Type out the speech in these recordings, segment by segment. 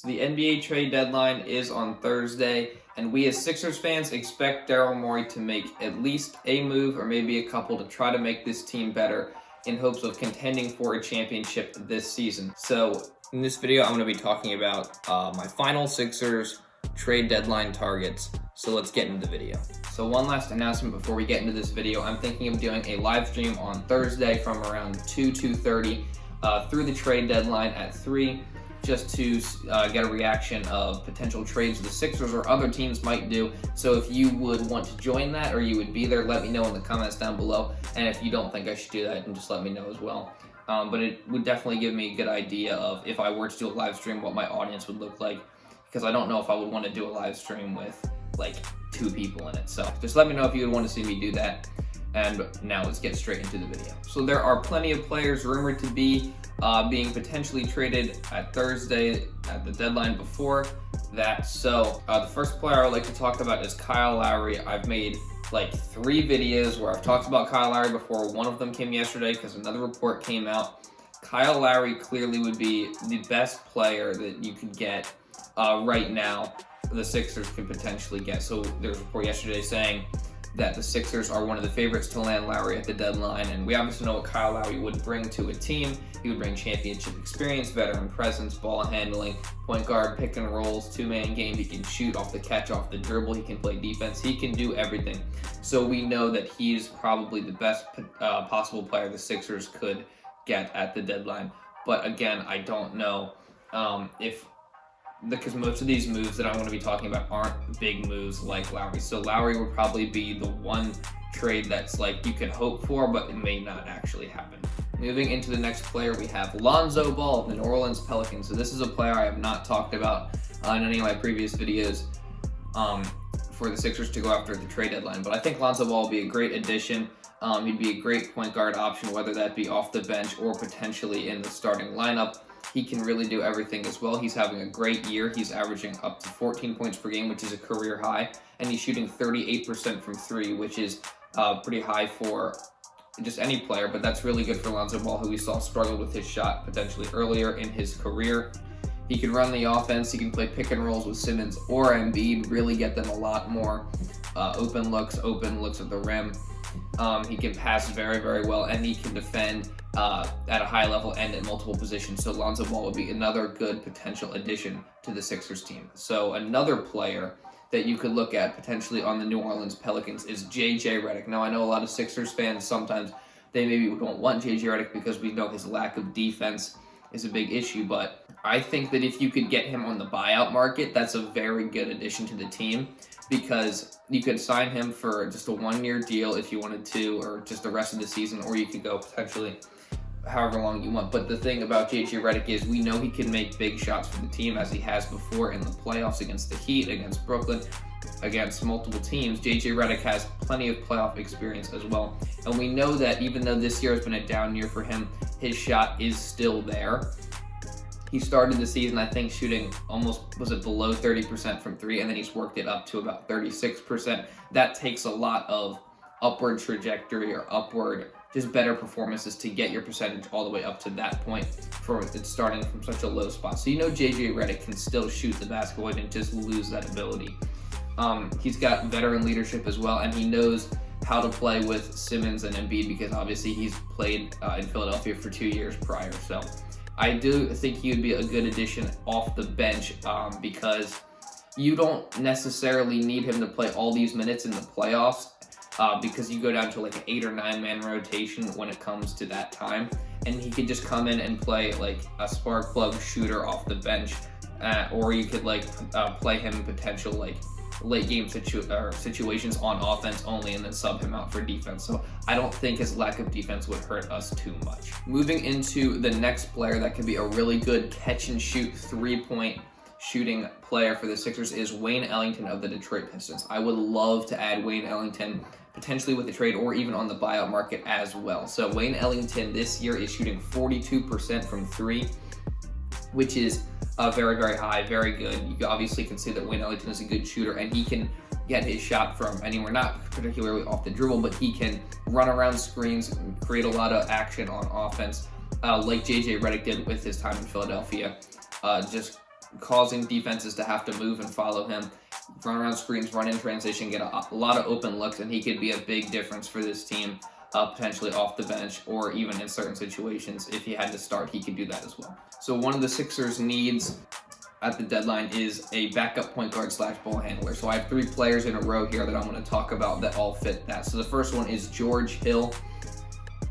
The NBA trade deadline is on Thursday, and we as Sixers fans expect Daryl Morey to make at least a move or maybe a couple to try to make this team better in hopes of contending for a championship this season. So in this video, I'm going to be talking about my final Sixers trade deadline targets. So let's get into the video. So one last announcement before we get into this video. I'm thinking of doing a live stream on Thursday from around 2:30 through the trade deadline at 3, just to get a reaction of potential trades the Sixers or other teams might do. So if you would want to join that or you would be there, let me know in the comments down below. And if you don't think I should do that, then just let me know as well. But it would definitely give me a good idea of, if I were to do a live stream, what my audience would look like. Because I don't know if I would want to do a live stream with like 2 people in it. So just let me know if you would want to see me do that. And now let's get straight into the video. So there are plenty of players rumored to be being potentially traded at Thursday at the deadline before that. So the first player I would like to talk about is Kyle Lowry. I've made like 3 videos where I've talked about Kyle Lowry before. One of them came yesterday because another report came out. Kyle Lowry clearly would be the best player that you could get right now. The Sixers could potentially get. So there was a report yesterday saying that the Sixers are one of the favorites to land Lowry at the deadline, and we obviously know what Kyle Lowry would bring to a team. He would bring championship experience, veteran presence, ball handling, point guard, pick and rolls, 2-man game. He can shoot off the catch, off the dribble. He can play defense. He can do everything. So we know that he's probably the best possible player the Sixers could get at the deadline. But again, I don't know because most of these moves that I'm going to be talking about aren't big moves like Lowry. So Lowry would probably be the one trade that's like you can hope for, but it may not actually happen. Moving into the next player, we have Lonzo Ball of the New Orleans Pelicans. So this is a player I have not talked about in any of my previous videos for the Sixers to go after at the trade deadline. But I think Lonzo Ball would be a great addition. He'd be a great point guard option, whether that be off the bench or potentially in the starting lineup. He can really do everything as well. He's having a great year. He's averaging up to 14 points per game, which is a career high. And he's shooting 38% from 3, which is pretty high for just any player. But that's really good for Lonzo Ball, who we saw struggle with his shot potentially earlier in his career. He can run the offense. He can play pick and rolls with Simmons or Embiid, really get them a lot more open looks at the rim. He can pass very, very well, and he can defend at a high level and at multiple positions. So Lonzo Ball would be another good potential addition to the Sixers team. So another player that you could look at potentially on the New Orleans Pelicans is JJ Redick. Now, I know a lot of Sixers fans, sometimes they maybe don't want JJ Redick because we know his lack of defense is a big issue, but I think that if you could get him on the buyout market, that's a very good addition to the team, because you could sign him for just a 1-year deal if you wanted to, or just the rest of the season, or you could go potentially however long you want. But the thing about JJ Redick is we know he can make big shots for the team, as he has before in the playoffs against the Heat, against Brooklyn, against multiple teams. JJ Redick has plenty of playoff experience as well. And we know that even though this year has been a down year for him, his shot is still there. He started the season, I think, shooting almost, was it below 30% from 3, and then he's worked it up to about 36%. That takes a lot of upward trajectory or upward, just better performances to get your percentage all the way up to that point for it starting from such a low spot. So you know JJ Redick can still shoot the basketball and just lose that ability. He's got veteran leadership as well, and he knows how to play with Simmons and Embiid because obviously he's played in Philadelphia for 2 years prior. So I do think he would be a good addition off the bench because you don't necessarily need him to play all these minutes in the playoffs because you go down to like an 8 or 9 man rotation when it comes to that time, and he could just come in and play like a spark plug shooter off the bench, or you could like play him potential like late game situations on offense only and then sub him out for defense. So I don't think his lack of defense would hurt us too much. Moving into the next player that could be a really good catch and shoot 3-point shooting player for the Sixers is Wayne Ellington of the Detroit Pistons. I would love to add Wayne Ellington potentially with the trade or even on the buyout market as well. So Wayne Ellington this year is shooting 42% from 3, which is very, very high, very good. You obviously can see that Wayne Ellington is a good shooter, and he can get his shot from anywhere, not particularly off the dribble, but he can run around screens and create a lot of action on offense, like JJ Redick did with his time in Philadelphia. Just causing defenses to have to move and follow him, run around screens, run in transition, get a lot of open looks, and he could be a big difference for this team, potentially off the bench or even in certain situations. If he had to start, he could do that as well. So one of the Sixers' needs at the deadline is a backup point guard / ball handler. So I have 3 players in a row here that I'm going to talk about that all fit that. So the first one is George Hill.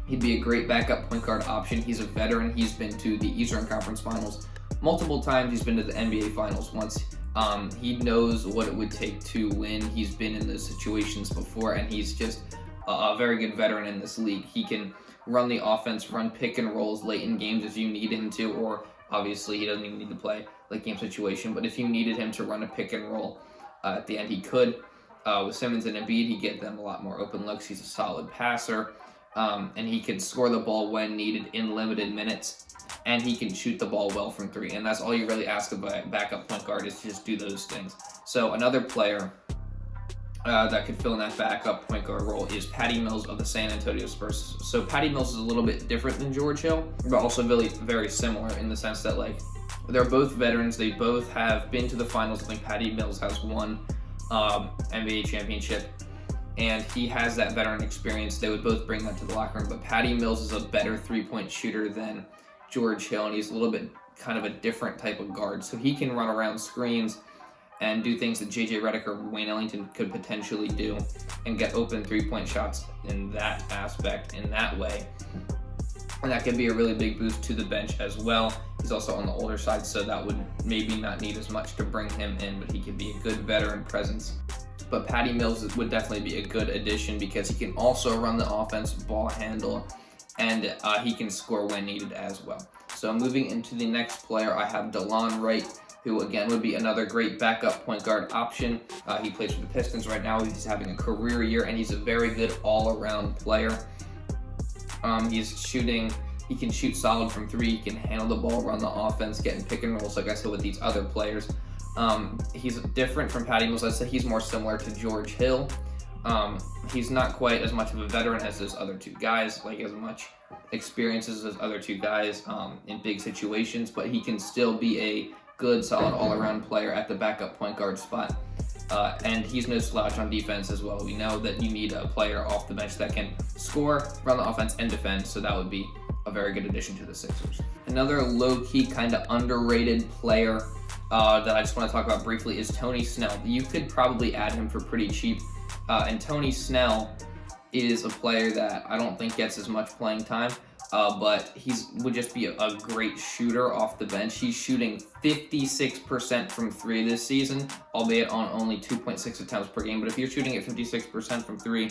He'd be a great backup point guard option. He's a veteran. He's been to the Eastern Conference Finals multiple times. He's been to the NBA Finals once. He knows what it would take to win. He's been in those situations before, and he's just a very good veteran in this league. He can run the offense, run pick and rolls late in games if you need him to, or obviously he doesn't even need to play late game situation, but if you needed him to run a pick and roll at the end, he could. With Simmons and Embiid, he'd get them a lot more open looks. He's a solid passer, and he can score the ball when needed in limited minutes, and he can shoot the ball well from 3, and that's all you really ask of a backup point guard, is to just do those things. So another player that could fill in that backup point guard role is Patty Mills of the San Antonio Spurs. So Patty Mills is a little bit different than George Hill, but also really very similar in the sense that, like, they're both veterans. They both have been to the finals. I think Patty Mills has won NBA championship, and he has that veteran experience. They would both bring that to the locker room, but Patty Mills is a better 3-point shooter than George Hill, and he's a little bit kind of a different type of guard. So he can run around screens and do things that JJ Redick or Wayne Ellington could potentially do, and get open 3-point shots in that aspect, in that way. And that could be a really big boost to the bench as well. He's also on the older side, so that would maybe not need as much to bring him in, but he could be a good veteran presence. But Patty Mills would definitely be a good addition because he can also run the offense, ball handle, and he can score when needed as well. So moving into the next player, I have Delon Wright, who again would be another great backup point guard option. He plays for the Pistons right now. He's having a career year, and he's a very good all-around player. He can shoot solid from 3. He can handle the ball, run the offense, get in pick and rolls, like I said, with these other players. He's different from Patty Mills. I'd say he's more similar to George Hill. He's not quite as much of a veteran as those other 2 guys, like as much experience as those other 2 guys in big situations, but he can still be a good, solid all-around player at the backup point guard spot. And he's no slouch on defense as well. We know that you need a player off the bench that can score, run the offense, and defend, so that would be a very good addition to the Sixers. Another low-key, kind of underrated player that I just want to talk about briefly is Tony Snell. You could probably add him for pretty cheap, and Tony Snell is a player that I don't think gets as much playing time, but would just be a great shooter off the bench. He's shooting 56% from 3 this season, albeit on only 2.6 attempts per game. But if you're shooting at 56% from 3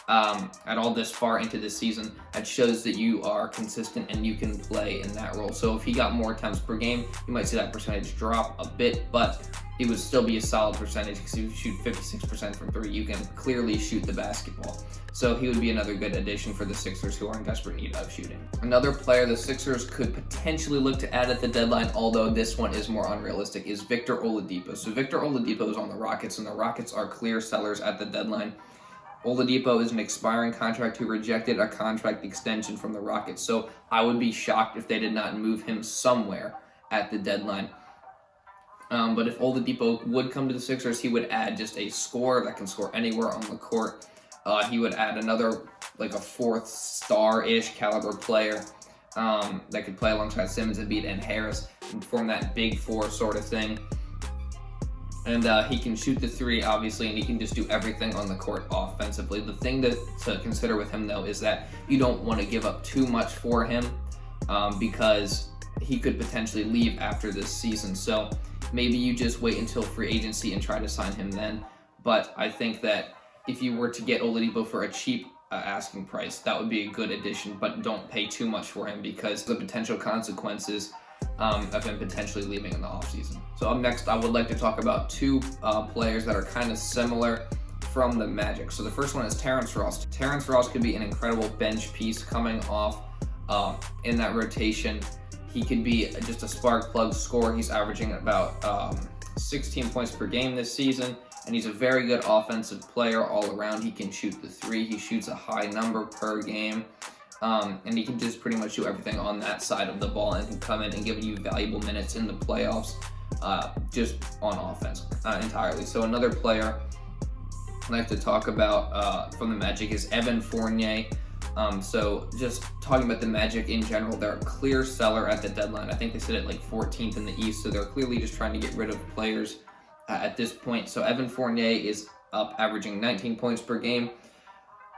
at all this far into this season, that shows that you are consistent and you can play in that role. So if he got more attempts per game, you might see that percentage drop a bit, but it would still be a solid percentage because if you shoot 56% from 3, you can clearly shoot the basketball. So he would be another good addition for the Sixers, who are in desperate need of shooting. Another player the Sixers could potentially look to add at the deadline, although this one is more unrealistic, is Victor Oladipo. So Victor Oladipo is on the Rockets, and the Rockets are clear sellers at the deadline. Oladipo is an expiring contract who rejected a contract extension from the Rockets, so I would be shocked if they did not move him somewhere at the deadline. But if Oladipo would come to the Sixers, he would add just a scorer that can score anywhere on the court. He would add another, like a 4th star-ish caliber player that could play alongside Simmons, Embiid, and Harris and form that big 4 sort of thing. And he can shoot the 3, obviously, and he can just do everything on the court offensively. The thing to consider with him, though, is that you don't want to give up too much for him because he could potentially leave after this season. So maybe you just wait until free agency and try to sign him then. But I think that if you were to get Oladipo for a cheap asking price, that would be a good addition, but don't pay too much for him because the potential consequences of him potentially leaving in the offseason. So up next, I would like to talk about 2 players that are kind of similar from the Magic. So the first one is Terence Rust. Terence Rust could be an incredible bench piece coming off in that rotation. He could be just a spark plug scorer. He's averaging about 16 points per game this season, and he's a very good offensive player all around. He can shoot the 3. He shoots a high number per game, and he can just pretty much do everything on that side of the ball and can come in and give you valuable minutes in the playoffs. just on offense entirely. So another player I'd like to talk about from the Magic is Evan Fournier. So just talking about the Magic in general, they're a clear seller at the deadline. I think they sit at like 14th in the East, so they're clearly just trying to get rid of players at this point. So Evan Fournier is up, averaging 19 points per game,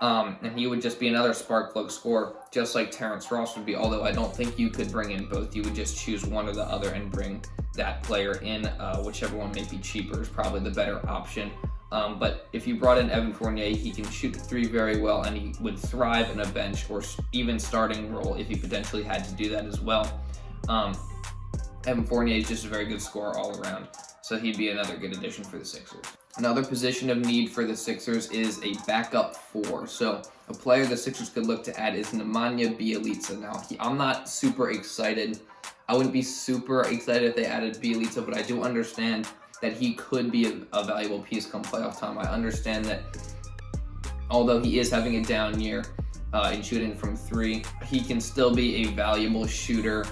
and he would just be another spark plug scorer, just like Terence Rust would be, although I don't think you could bring in both. You would just choose one or the other and bring that player in. Whichever one may be cheaper is probably the better option. But if you brought in Evan Fournier, he can shoot the three very well, and he would thrive in a bench or even starting role if he potentially had to do that as well. Evan Fournier is just a very good scorer all around, so he'd be another good addition for the Sixers. Another position of need for the Sixers is a backup four. So a player the Sixers could look to add is Nemanja Bialitsa. Now, I'm not super excited. I wouldn't be super excited if they added Bialitsa, but I do understand that he could be a valuable piece come playoff time. I understand that although he is having a down year in shooting from three, he can still be a valuable shooter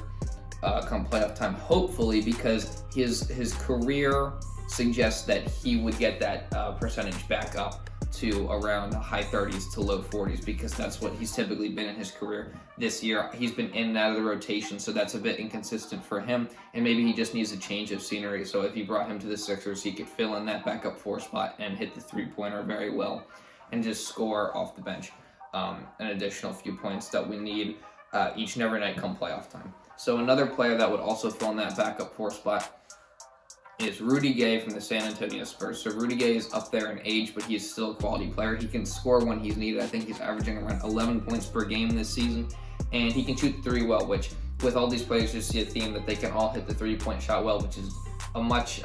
come playoff time, hopefully, because his career suggests that he would get that percentage back up to around the high 30s to low 40s, because that's what he's typically been in his career. This year, he's been in and out of the rotation, so that's a bit inconsistent for him, and maybe he just needs a change of scenery. So if you brought him to the Sixers, he could fill in that backup four spot and hit the three-pointer very well and just score off the bench an additional few points that we need each and every night come playoff time. So another player that would also fill in that backup four spot is Rudy Gay from the San Antonio Spurs. So Rudy Gay is up there in age, but he's still a quality player. He can score when he's needed. I think he's averaging around 11 points per game this season, and he can shoot the three well, which with all these players, you see a theme that they can all hit the three-point shot well, which is a much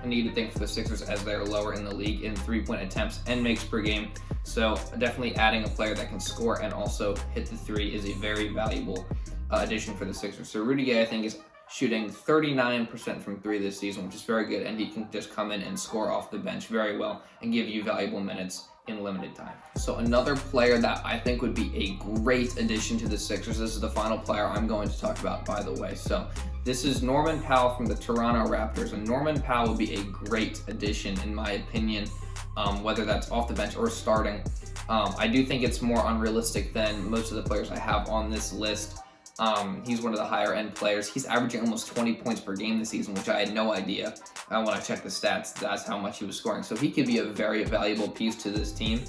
needed thing for the Sixers as they're lower in the league in three-point attempts and makes per game. So definitely adding a player that can score and also hit the three is a very valuable addition for the Sixers. So Rudy Gay, I think, is shooting 39% from three this season, which is very good, and he can just come in and score off the bench very well and give you valuable minutes in limited time. So another player that I think would be a great addition to the Sixers, this is the final player I'm going to talk about, by the way. So this is Norman Powell from the Toronto Raptors, and Norman Powell would be a great addition in my opinion, whether that's off the bench or starting. I do think it's more unrealistic than most of the players I have on this list. He's one of the higher end players. He's averaging almost 20 points per game this season, which I had no idea. When I checked the stats, that's how much he was scoring. So he could be a very valuable piece to this team.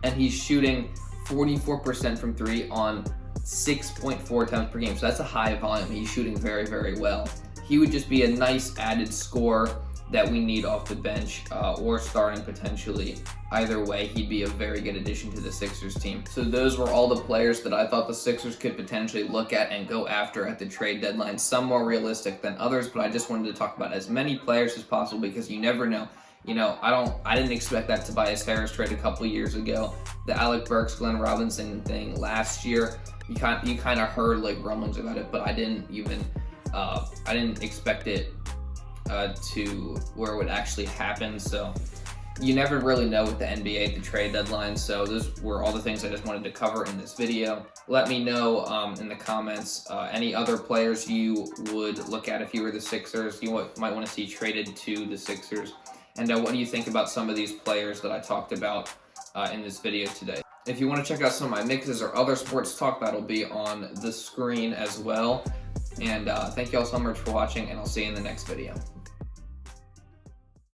And he's shooting 44% from three on 6.4 attempts per game. So that's a high volume. He's shooting very, very well. He would just be a nice added score that we need off the bench or starting potentially. Either way, he'd be a very good addition to the Sixers team. So those were all the players that I thought the Sixers could potentially look at and go after at the trade deadline. Some more realistic than others, but I just wanted to talk about as many players as possible because you never know. You know, I didn't expect that Tobias Harris trade a couple years ago. The Alec Burks, Glenn Robinson thing last year, you kind of heard like rumblings about it, but I didn't expect it to where it would actually happen. So you never really know with the NBA at the trade deadline. So those were all the things I just wanted to cover in this video. Let me know in the comments any other players you would look at if you were the Sixers, you might want to see traded to the Sixers. And what do you think about some of these players that I talked about in this video today? If you want to check out some of my mixes or other sports talk, that'll be on the screen as well. And thank you all so much for watching, and I'll see you in the next video.